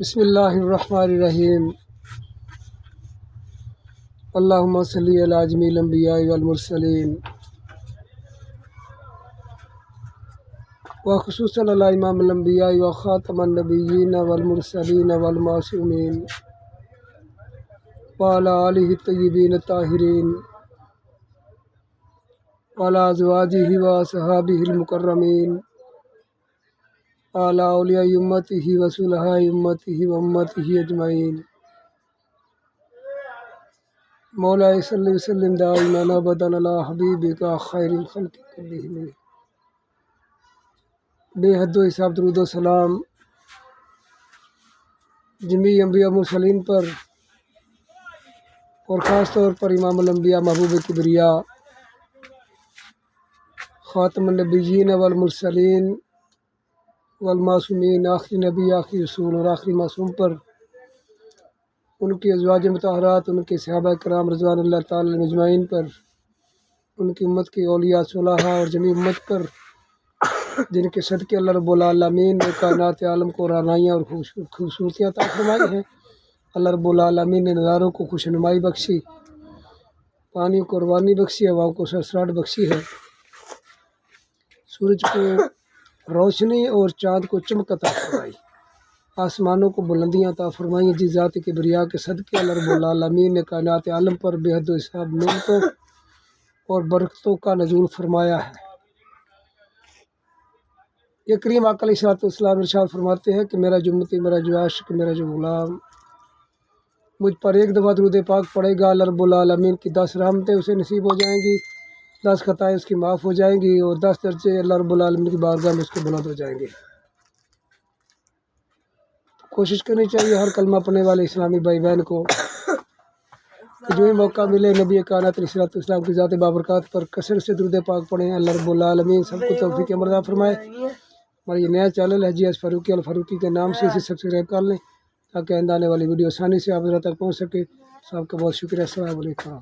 بسم اللہ الرحمن الرحیم۔ اللہم صلی علی جمیع الانبیاء والمرسلین وخصوصاً علی امام الانبیاء وخاتم النبیین والمرسلین والمعصومین وعلی آلہ الطیبین الطاہرین وعلی ازواجہ واصحابہ المکرمین وعلی اولیاء امتہ وصلحاء امتہ وامتہ اجمعین۔ مولا صلی وسلم دائما ابدا علی حبیبک خیر الخلق کلہم۔ بے حد و حساب درود و سلام جمیع انبیاء مرسلین پر اور خاص طور پر امام الانبیاء محبوب کبریا خاتم النبیین والمرسلین والمعصومین، آخری نبی آخری رسول اور آخری معصوم پر، ان کی ازواج مطہرات، ان کے صحابہ کرام رضوان اللہ تعالی علیہم اجمعین پر، ان کی امت کے اولیاء صلحاء اور جمیع امت پر، جن کے صدقے اللہ رب العالمین نے کائنات عالم کو رعنائیاں اور خوبصورتیاں عطا فرمائی ہیں۔ اللہ رب العالمین نے نظاروں کو خوشنمائی بخشی، پانی کو روانی بخشی، ہواؤں کو سرسراہٹ بخشی ہے، سورج کو روشنی اور چاند کو چمک عطا فرمائی، آسمانوں کو بلندیاں عطا فرمائی، جس ذات کبریا کے صدقے اللہ رب العالمین نے کائنات عالم پر بے حد و حساب نعمتوں اور برکتوں کا نزول فرمایا ہے۔ یہ کریم آقا علیہ السلام ارشاد فرماتے ہیں کہ میرا جو امتی، میرا جو عاشق، میرا جو غلام مجھ پر ایک دفعہ درود پاک پڑے گا، اللہ رب العالمین کی 10 رحمتیں اسے نصیب ہو جائیں گی، 10 خطائیں اس کی معاف ہو جائیں گی اور 10 درجے اللہ رب العالمین کی بارگاہ میں اس کے بلند ہو جائیں گے۔ کوشش کرنی چاہیے ہر کلمہ پڑھنے والے اسلامی بھائی بہن کو کہ جو ہی موقع ملے نبی کائنات علیہ السلام کی ذات بابرکات پر کثرت سے درود پاک پڑھیں۔ اللہ رب العالمین سب کو توفیق عمل عطا فرمائے۔ ہمارا یہ نیا چینل ہے GS فاروقی الفاروقی کے نام سے، اسے سبسکرائب کر لیں تاکہ آئندہ آنے والی ویڈیو آسانی سے آپ تک پہنچ سکے۔ سب کا بہت شکریہ۔ السلام علیکم۔